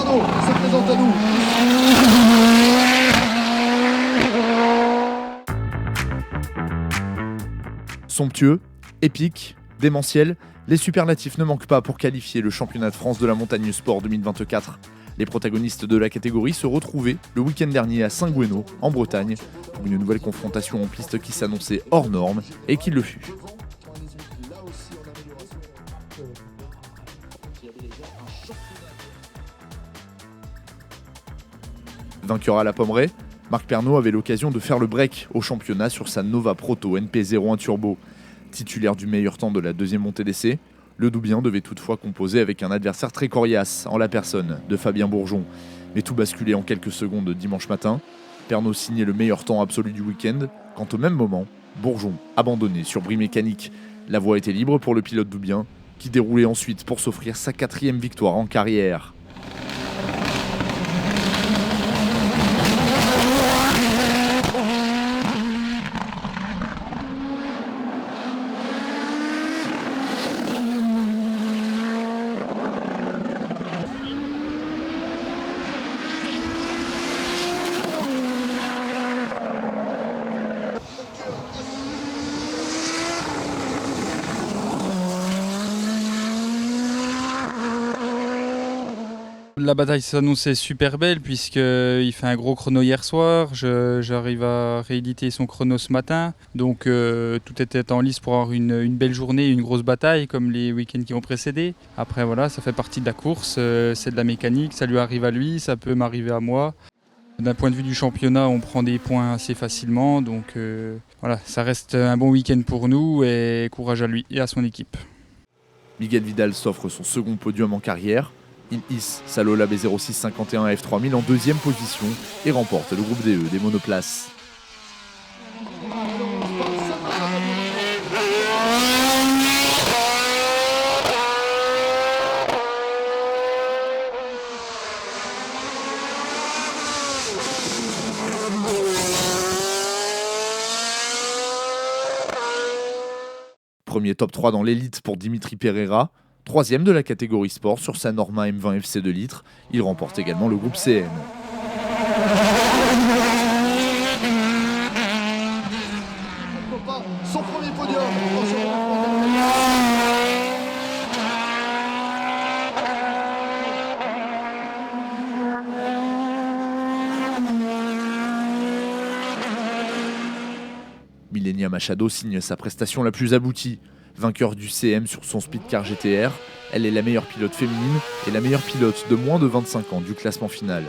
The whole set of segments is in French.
chrono se présente à nous. Somptueux, épique, démentiel, les superlatifs ne manquent pas pour qualifier le championnat de France de la montagne sport 2024. Les protagonistes de la catégorie se retrouvaient le week-end dernier à Saint-Gouénot, en Bretagne, pour une nouvelle confrontation en piste qui s'annonçait hors norme et qui le fut. Vainqueur à la Pommeraye, Marc Pernaut avait l'occasion de faire le break au championnat sur sa Nova Proto NP01 Turbo. Titulaire du meilleur temps de la deuxième montée d'essai, le Doubien devait toutefois composer avec un adversaire très coriace en la personne de Fabien Bourgeon. Mais tout basculait en quelques secondes dimanche matin. Pernaut signait le meilleur temps absolu du week-end, quand au même moment, Bourgeon abandonnait sur bris mécanique. La voie était libre pour le pilote Doubien, qui déroulait ensuite pour s'offrir sa 4e victoire en carrière. La bataille s'annonçait super belle puisqu'il fait un gros chrono hier soir, j'arrive à rééditer son chrono ce matin, donc tout était en lice pour avoir une belle journée, une grosse bataille comme les week-ends qui ont précédé. Après voilà, ça fait partie de la course, c'est de la mécanique, ça lui arrive à lui, ça peut m'arriver à moi. D'un point de vue du championnat, on prend des points assez facilement, donc voilà, ça reste un bon week-end pour nous et courage à lui et à son équipe. Miguel Vidal s'offre son second podium en carrière. Il hisse sa Lola B0651 F3000 en deuxième position et remporte le groupe DE des monoplaces. Premier top 3 dans l'élite pour Dimitri Pereira. 3e de la catégorie sport sur sa Norma M20 FC 2 litres. Il remporte également le groupe CM. Son premier podium. Millenia Machado signe sa prestation la plus aboutie. Vainqueur du CM sur son Speedcar GTR, elle est la meilleure pilote féminine et la meilleure pilote de moins de 25 ans du classement final.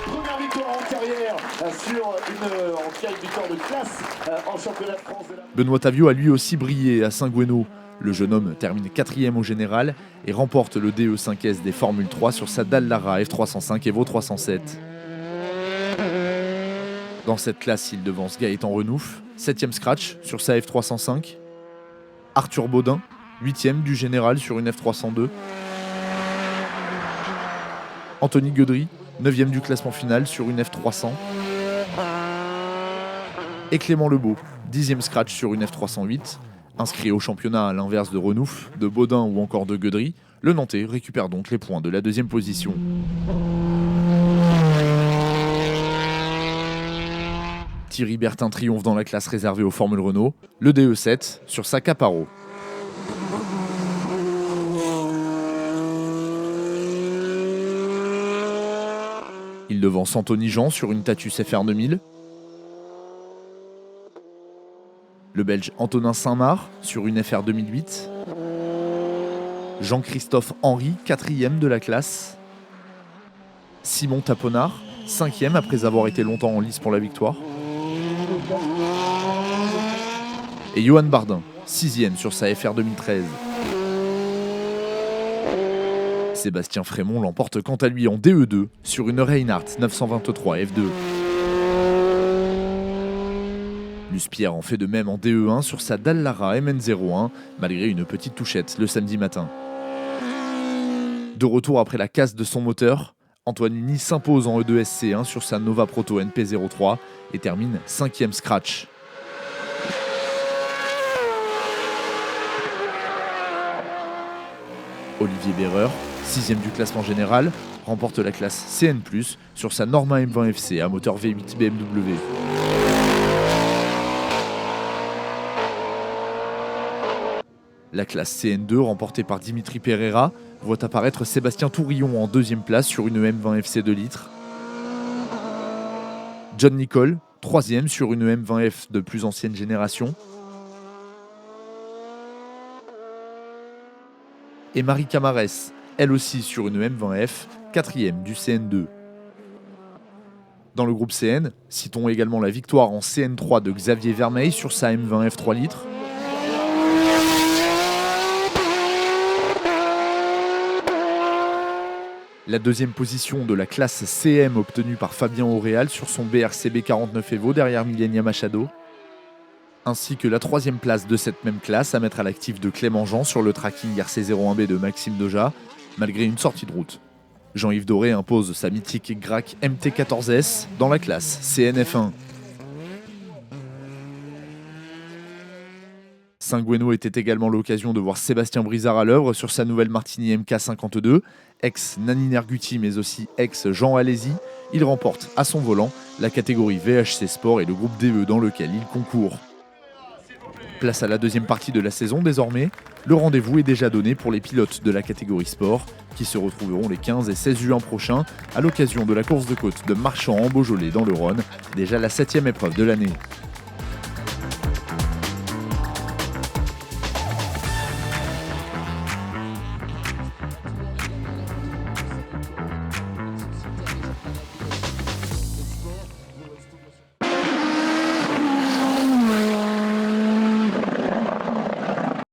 Première victoire en carrière sur une victoire de classe en championnat de France. Benoît Tavio a lui aussi brillé à Saint-Gouénot. Le jeune homme termine 4e au général et remporte le DE5S des Formule 3 sur sa Dallara F305 Evo 307. Dans cette classe, il devance Gaëtan Renouf, 7e scratch sur sa F305. Arthur Baudin, 8e du général sur une F302. Anthony Guedry, 9e du classement final sur une F300. Et Clément Lebeau, 10e scratch sur une F308. Inscrit au championnat à l'inverse de Renouf, de Baudin ou encore de Guedry, le Nantais récupère donc les points de la deuxième position. Thierry Bertin triomphe dans la classe réservée aux Formule Renault, le DE7 sur sa Caparo. Il devance Anthony Jean sur une Tatus FR 2000. Le Belge Antonin Saint-Marc sur une FR 2008. Jean-Christophe Henry, 4e de la classe. Simon Taponard, 5e après avoir été longtemps en lice pour la victoire. Et Johan Bardin, 6e sur sa FR 2013. Sébastien Frémont l'emporte quant à lui en DE2 sur une Reinhardt 923 F2. Luce Pierre en fait de même en DE1 sur sa Dallara MN01, malgré une petite touchette le samedi matin. De retour après la casse de son moteur, Antoine Uni s'impose en E2SC1 sur sa Nova Proto NP03 et termine 5e scratch. Olivier Berreur, 6e du classement général, remporte la classe CN+, sur sa Norma M20 FC à moteur V8 BMW. La classe CN2, remportée par Dimitri Pereira, voit apparaître Sébastien Tourillon en 2e place sur une M20 FC 2 litres. John Nicole, 3e sur une M20F de plus ancienne génération. Et Marie Camarès, elle aussi sur une M20F, 4e du CN2. Dans le groupe CN, citons également la victoire en CN3 de Xavier Vermeil sur sa M20F 3 litres. La 2e position de la classe CM obtenue par Fabien Auréal sur son BRCB 49 Evo derrière Millenia Machado. Ainsi que la 3e place de cette même classe à mettre à l'actif de Clément Jean sur le tracking RC01B de Maxime Doja, malgré une sortie de route. Jean-Yves Doré impose sa mythique Grac MT14S dans la classe CNF1. Saint-Gueno était également l'occasion de voir Sébastien Brizard à l'œuvre sur sa nouvelle Martini MK52, ex-Nani Nerguti mais aussi ex-Jean Alési. Il remporte à son volant la catégorie VHC Sport et le groupe DE dans lequel il concourt. Place à la 2e partie de la saison désormais. Le rendez-vous est déjà donné pour les pilotes de la catégorie sport qui se retrouveront les 15 et 16 juin prochains à l'occasion de la course de côte de Marchand en Beaujolais dans le Rhône, déjà la 7e épreuve de l'année.